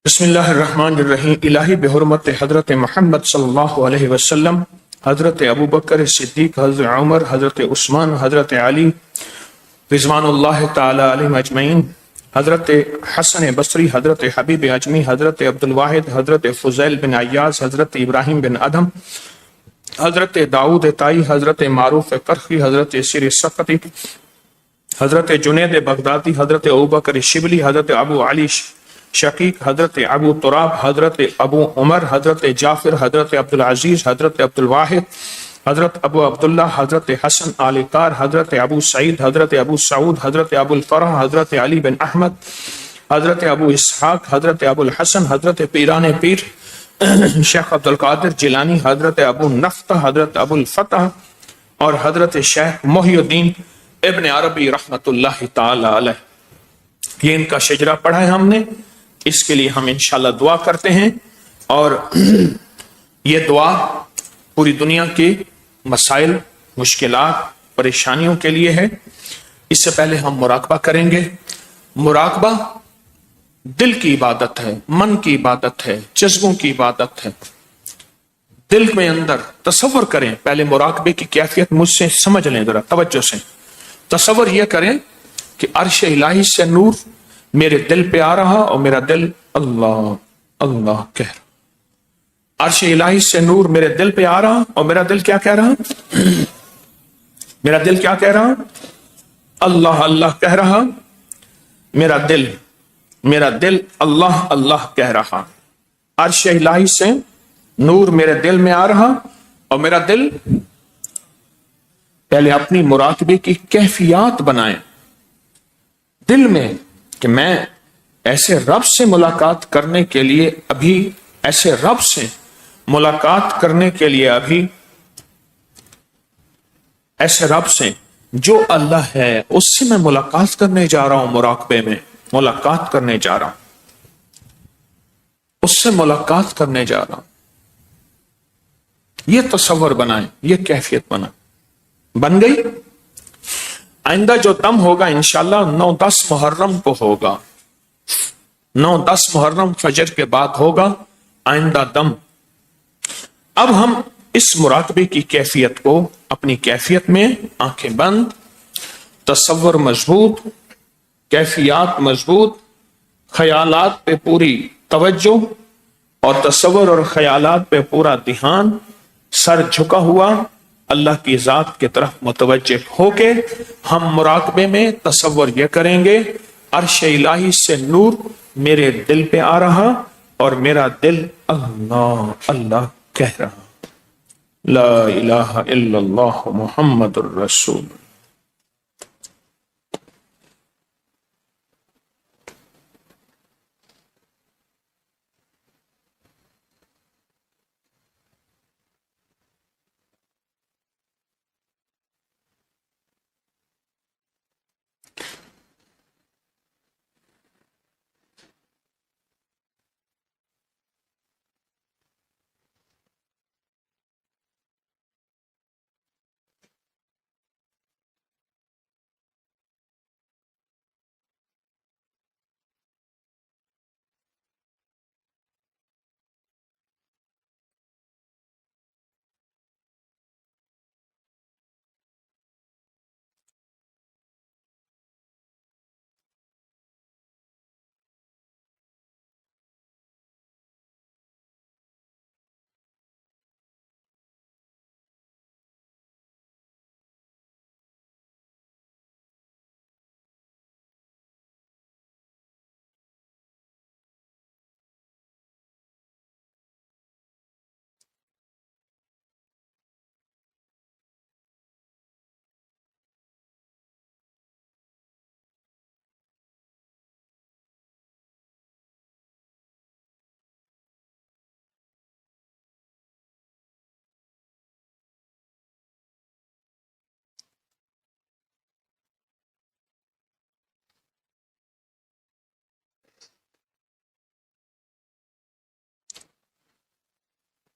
بسم اللہ الرحمن الرحیم۔ الہی بحرمت حضرت محمد صلی اللہ علیہ وسلم، حضرت ابو بکر صدیق، حضرت عمر، حضرت عثمان، حضرت علی رضوان اللہ تعالی علیہم اجمعین، حضرت حسن بصری، حضرت حبیب اجمی، حضرت عبد الواحد، حضرت فضیل بن عیاض، حضرت ابراہیم بن ادہم، حضرت داؤد طائی، حضرت معروف کرخی، حضرت سیر سقطی، حضرت جنید بغدادی، حضرت ابوبکر شبلی، حضرت ابو علی شقیق، حضرت ابو تراب، حضرت ابو عمر، حضرت جعفر، حضرت عبدالعزیز، حضرت عبدالواحد، حضرت ابو عبداللہ، حضرت حسن آل کار، حضرت ابو سعید، حضرت ابو سعود، حضرت ابو الفرح، حضرت علی بن احمد، حضرت ابو اسحاق، حضرت ابو الحسن، حضرت پیران پیر شیخ عبد القادر جیلانی، حضرت ابو نفتح، حضرت ابو الفتح اور حضرت شیخ محی الدین ابن عربی رحمت اللہ تعالی علیہ، یہ ان کا شجرہ پڑھا ہے ہم نے، اس کے لیے ہم انشاءاللہ دعا کرتے ہیں، اور یہ دعا پوری دنیا کے مسائل، مشکلات، پریشانیوں کے لیے ہے۔ اس سے پہلے ہم مراقبہ کریں گے۔ مراقبہ دل کی عبادت ہے، من کی عبادت ہے، جذبوں کی عبادت ہے۔ دل میں اندر تصور کریں، پہلے مراقبے کی کیفیت مجھ سے سمجھ لیں ذرا توجہ سے۔ تصور یہ کریں کہ عرش الہی سے نور میرے دل پہ آ رہا اور میرا دل اللہ اللہ کہہ رہا۔ عرش الہی سے نور میرے دل پہ آ رہا اور میرا دل کیا کہہ رہا؟ میرا دل کیا کہہ رہا؟ اللہ اللہ کہہ رہا۔ میرا دل اللہ اللہ کہہ رہا۔ عرش الہی سے نور میرے دل میں آ رہا اور میرا دل، پہلے اپنی مراقبے کی کیفیات بنائیں دل میں کہ میں ایسے رب سے ملاقات کرنے کے لیے ابھی، ایسے رب سے ملاقات کرنے کے لیے ابھی، ایسے رب سے جو اللہ ہے اس سے میں ملاقات کرنے جا رہا ہوں، مراقبے میں ملاقات کرنے جا رہا ہوں، اس سے ملاقات کرنے جا رہا ہوں۔ یہ تصور بنائیں، یہ کیفیت بنائیں۔ بن گئی؟ آئندہ جو دم ہوگا انشاءاللہ 9-10 محرم کو ہوگا، 9-10 محرم فجر کے بعد ہوگا آئندہ دم۔ اب ہم اس مراقبے کی کیفیت کو اپنی کیفیت میں آنکھیں بند، تصور مضبوط، کیفیات مضبوط، خیالات پہ پوری توجہ اور تصور اور خیالات پہ پورا دھیان، سر جھکا ہوا اللہ کی ذات کی طرف متوجہ ہو کے ہم مراقبے میں تصور یہ کریں گے، عرش الہی سے نور میرے دل پہ آ رہا اور میرا دل اللہ اللہ کہہ رہا۔ لا الہ الا اللہ محمد الرسول۔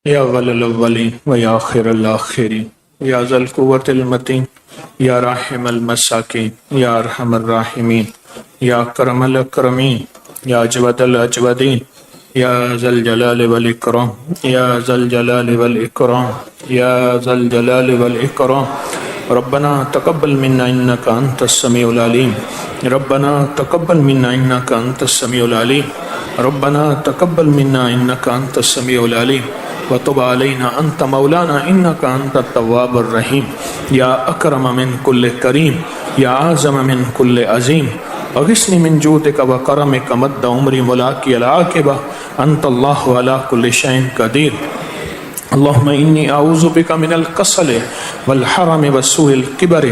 یا اول الاولین و یا آخر الآخرین یا ذا القوة المتین یا راحم المساکین یا ارحم الراحمین یا کرم الاکرمین یا اجود الاجودین یا ذا الجلال والاکرام یا ذا الجلال والاکرام یا ذا الجلال والاکرام۔ ربنا تقبل منا انك انت السميع العليم، ربنا تقبل منا انك انت السميع العليم، ربنا تقبل منا انك انت السميع العليم وتب علينا انت مولانا انك انت التواب الرحيم يا اكرم من كل كريم يا اعظم من كل عظيم اغثني من جودك وكرمك مد عمري ملاقي العاقبة انت الله على كل شيء قدير۔ اللهم انی اعوذ بک من الکسل والحرم وسوء الکبر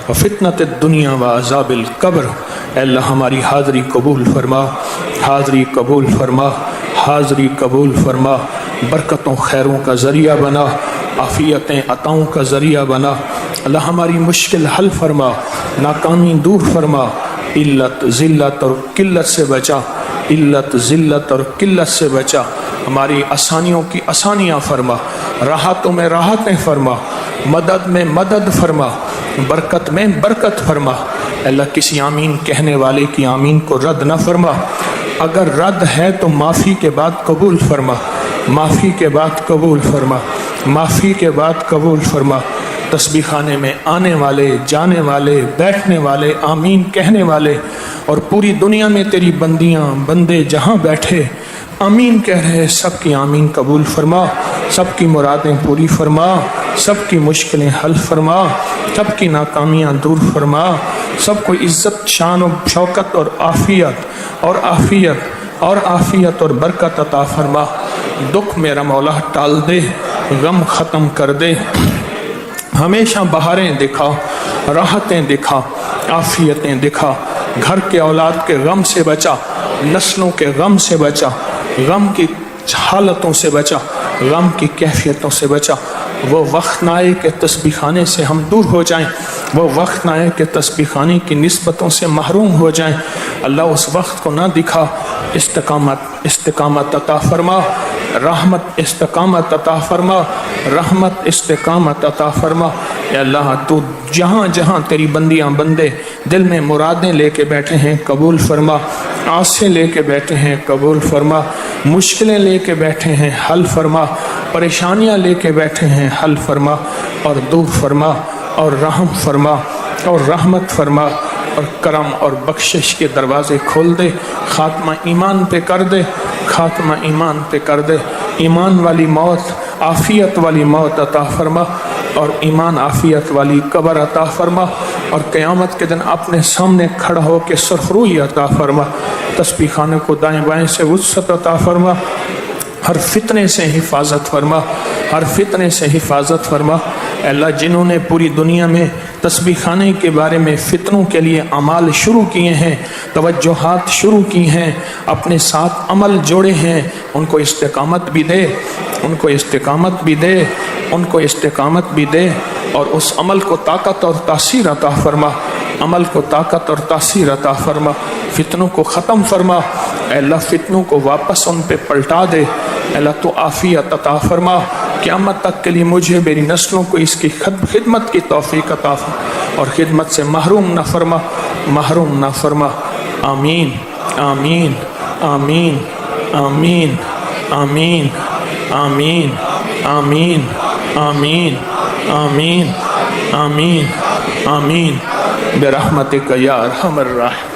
وفتنة الدنیا وعذاب القبر۔ اے اللہ ہماری حاضری قبول فرما، حاضری قبول فرما، حاضری قبول فرما، برکتوں خیروں کا ذریعہ بنا، عافیتیں عطاؤں کا ذریعہ بنا، اللہ ہماری مشکل حل فرما، ناکامی دور فرما، علت ذلت اور قلت سے بچا، علت ذلت اور قلت سے بچا، ہماری آسانیوں کی آسانیاں فرما، راحتوں میں راحتیں فرما، مدد میں مدد فرما، برکت میں برکت فرما۔ اللہ کسی آمین کہنے والے کی آمین کو رد نہ فرما، اگر رد ہے تو معافی کے بعد قبول فرما، معافی کے بعد قبول فرما، معافی کے بعد قبول فرما۔ تسبیح خانے میں آنے والے، جانے والے، بیٹھنے والے، آمین کہنے والے، اور پوری دنیا میں تیری بندیاں بندے جہاں بیٹھے آمین کہہ رہے، سب کی آمین قبول فرما، سب کی مرادیں پوری فرما، سب کی مشکلیں حل فرما، سب کی ناکامیاں دور فرما، سب کو عزت، شان و شوکت اور عافیت اور عافیت اور عافیت اور برکت عطا فرما۔ دکھ میرا مولا ٹال دے، غم ختم کر دے، ہمیشہ بہاریں دکھا، راحتیں دکھا، عافیتیں دکھا، گھر کے اولاد کے غم سے بچا، نسلوں کے غم سے بچا، غم کی حالتوں سے بچا، غم کی کیفیتوں سے بچا۔ وہ وقت نہ آئے کہ تسبیح خانے سے ہم دور ہو جائیں، وہ وقت نہ آئے کہ تسبیح خانے کی نسبتوں سے محروم ہو جائیں۔ اللہ اس وقت کو نہ دکھا، استقامت عطا فرما، رحمت استقامت عطا فرما، رحمت استقامت عطا فرما۔ اے اللہ تو جہاں جہاں تیری بندیاں بندے دل میں مرادیں لے کے بیٹھے ہیں قبول فرما، آسیں لے کے بیٹھے ہیں قبول فرما، مشکلیں لے کے بیٹھے ہیں حل فرما، پریشانیاں لے کے بیٹھے ہیں حل فرما، اور دور فرما، اور رحم فرما، اور رحمت فرما، اور کرم اور بخشش کے دروازے کھول دے، خاتمہ ایمان پہ کر دے، خاتمہ ایمان پہ کر دے، ایمان والی موت، عافیت والی موت عطا فرما، اور ایمان عافیت والی قبر عطا فرما، اور قیامت کے دن اپنے سامنے کھڑا ہو کے سرخروئی عطا فرما۔ تسبیح خانے کو دائیں بائیں سے وسعت عطا فرما، ہر فتنے سے حفاظت فرما، ہر فتنے سے حفاظت فرما۔ اے اللہ جنہوں نے پوری دنیا میں تسبیح خانے کے بارے میں فتنوں کے لیے اعمال شروع کیے ہیں، توجہات شروع کی ہیں، اپنے ساتھ عمل جوڑے ہیں، ان کو استقامت بھی دے، ان کو استقامت بھی دے، ان کو استقامت بھی دے، اور اس عمل کو طاقت اور تاثیر عطا فرما، عمل کو طاقت اور تاثیر عطا فرما، فتنوں کو ختم فرما۔ اے اللہ فتنوں کو واپس ان پہ پلٹا دے، اے اللہ تو عافیت عطا فرما، قیامت تک کے لیے مجھے میری نسلوں کو اس کی خدمت کی توفیق عطا فرما، اور خدمت سے محروم نہ فرما، محروم نہ فرما۔ آمین آمین آمین آمین آمین آمین آمین آمین آمین آمین آمین برحمتک یا ارحم الراحمین۔